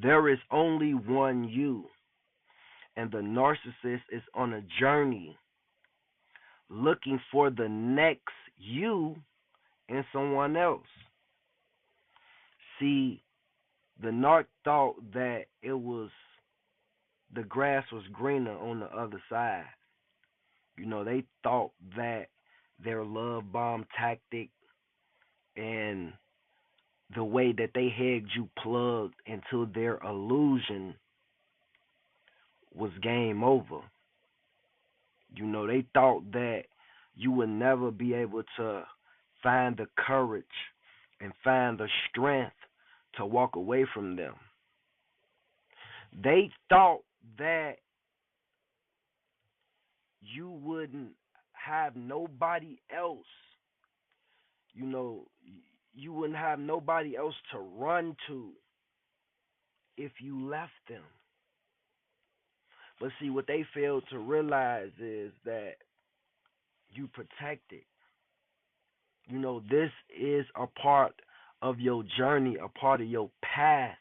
There is only one you, and the narcissist is on a journey looking for the next you in someone else. See, the narc thought that it was the grass was greener on the other side. They thought that their love bomb tactic and the way that they had you plugged into their illusion was game over. They thought that you would never be able to find the courage and find the strength to walk away from them. They thought that you wouldn't have nobody else, you know, you wouldn't have nobody else to run to if you left them. But see, what they failed to realize is that you protected. This is a part of your journey, a part of your path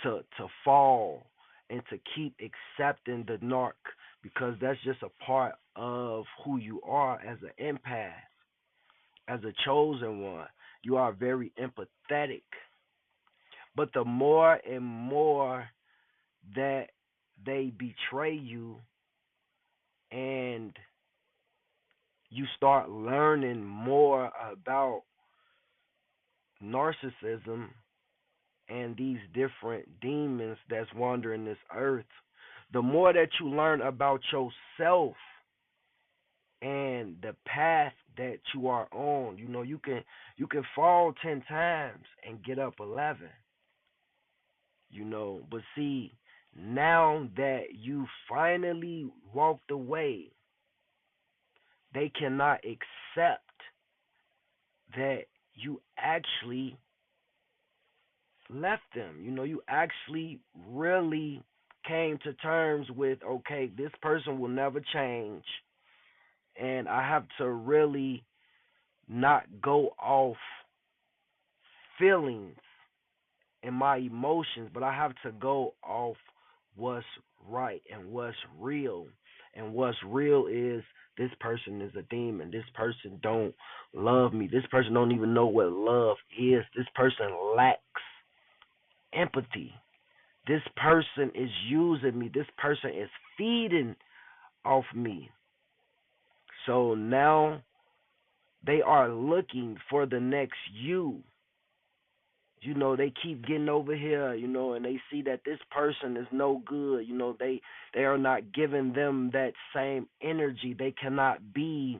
to fall and to keep accepting the narc because that's just a part of who you are as an empath, as a chosen one. You are very empathetic. But the more and more that they betray you and you start learning more about narcissism and these different demons that's wandering this earth, the more that you learn about yourself and the path that you are on, you can fall 10 times and get up 11. But see, now that you finally walked away, they cannot accept that you actually left them. You actually really came to terms with, okay, this person will never change, and I have to really not go off feelings and my emotions, but I have to go off what's right and what's real. And what's real is this person is a demon. This person don't love me. This person don't even know what love is. This person lacks empathy. This person is using me. This person is feeding off me. So now they are looking for the next you. They keep getting over here, and they see that this person is no good. They are not giving them that same energy. They cannot be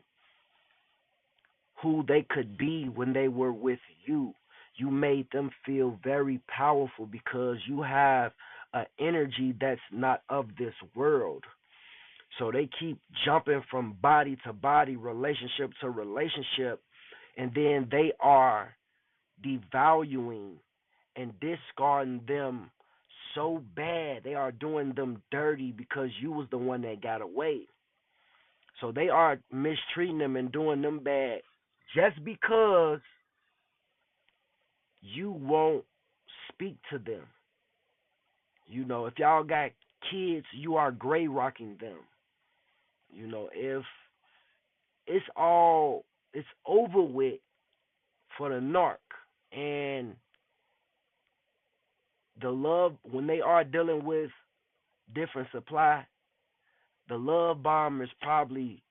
who they could be when they were with you. You made them feel very powerful because you have an energy that's not of this world. So they keep jumping from body to body, relationship to relationship, and then they are devaluing and discarding them so bad. They are doing them dirty because you was the one that got away. So they are mistreating them and doing them bad just because you won't speak to them. If y'all got kids, you are gray rocking them. If it's over with for the narc, and the love, when they are dealing with different supply, the love bomb is probably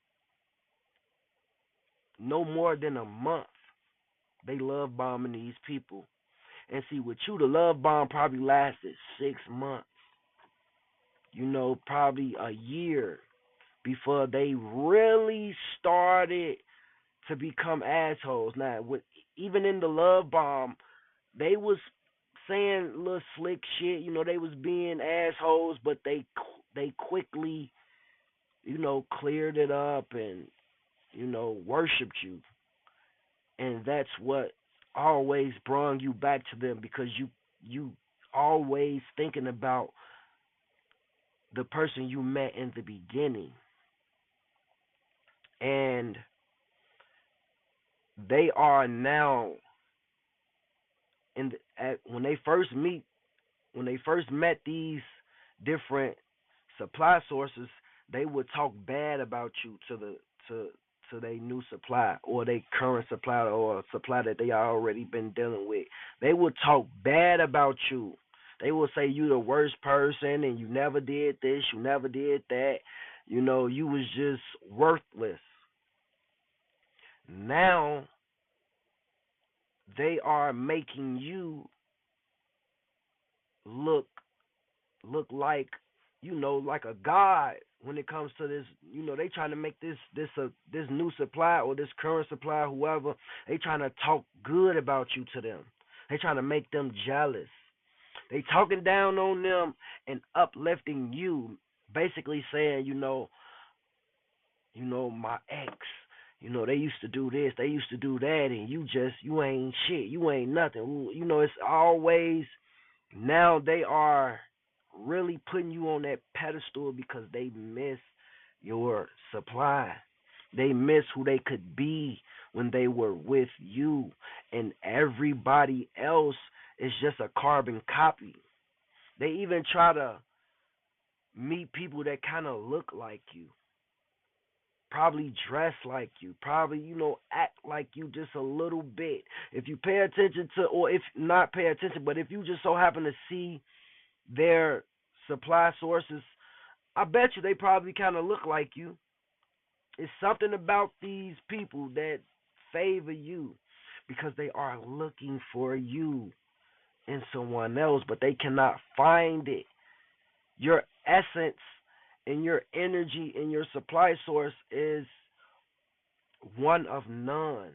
no more than a month. They love bombing these people. And see, with you, the love bomb probably lasted 6 months, probably a year before they really started to become assholes. Now, even in the love bomb, they was saying little slick shit. They was being assholes, but they quickly, cleared it up and worshipped you, and that's what always brought you back to them because you always thinking about the person you met in the beginning, and they are now when they first meet. When they first met these different supply sources, they would talk bad about you to to their new supply or their current supply or a supply that they already been dealing with. They would talk bad about you. They will say you the worst person and you never did this, you never did that. You was just worthless. Now they are making you look like like a god when it comes to this. They trying to make this new supply or this current supply, whoever, they trying to talk good about you to them. They trying to make them jealous. They talking down on them and uplifting you, basically saying, my ex, they used to do this, they used to do that, and you ain't shit, you ain't nothing. It's always, now they are really putting you on that pedestal because they miss your supply. They miss who they could be when they were with you, and everybody else is just a carbon copy. They even try to meet people that kind of look like you, probably dress like you, probably, act like you just a little bit. If you pay attention to, or if not pay attention, but if you just so happen to see their supply sources, I bet you they probably kind of look like you. It's something about these people that favor you because they are looking for you in someone else, but they cannot find it. Your essence and your energy and your supply source is one of none.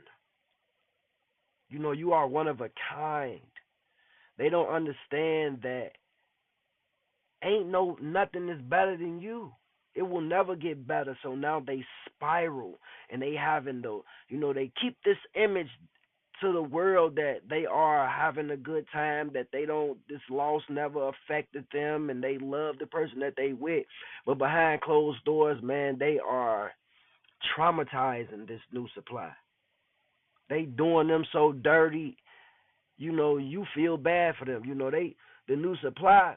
You are one of a kind. They don't understand that ain't nothing is better than you. It will never get better. So now they spiral and they having they keep this image to the world that they are having a good time, that this loss never affected them and they love the person that they with. But behind closed doors, man, they are traumatizing this new supply. They doing them so dirty, you feel bad for them. The new supply,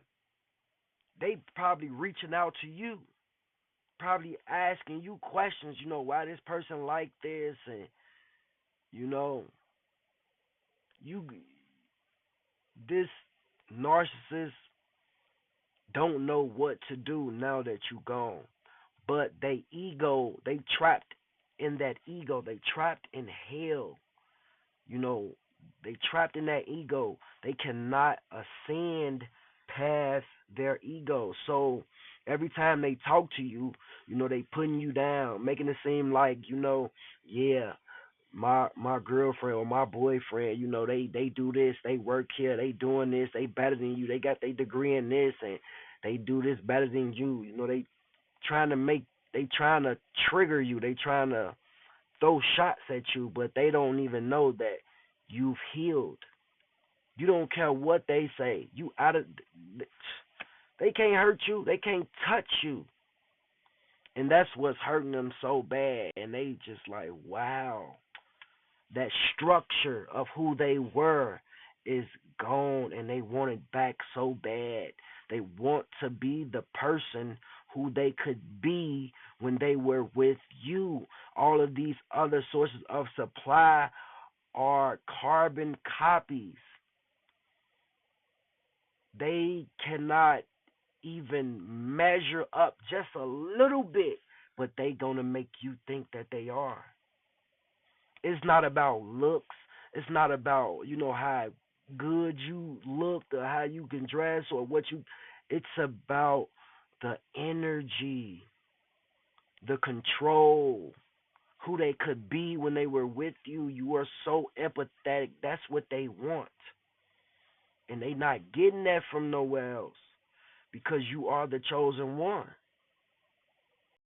they probably reaching out to you, probably asking you questions, why this person like this, and you know, you this narcissist don't know what to do now that you gone. But they trapped in that ego. They trapped in hell. You know, they trapped in that ego. They cannot ascend past their ego. So every time they talk to you, they putting you down, making it seem like, yeah, my girlfriend or my boyfriend, they do this, they work here, they doing this, they better than you, they got their degree in this, and they do this better than you. Trying to make, they trying to trigger you, they trying to throw shots at you, but they don't even know that you've healed. You don't care what they say. You out of, they can't hurt you, they can't touch you. And that's what's hurting them so bad. And they just like, wow, that structure of who they were is gone, and they want it back so bad. They want to be the person who they could be when they were with you. All of these other sources of supply are carbon copies. They cannot even measure up just a little bit, but they gonna make you think that they are. It's not about looks. It's not about, how good you look or how you can dress or what you. It's about the energy, the control, who they could be when they were with you. You are so empathetic. That's what they want. And they not getting that from nowhere else because you are the chosen one.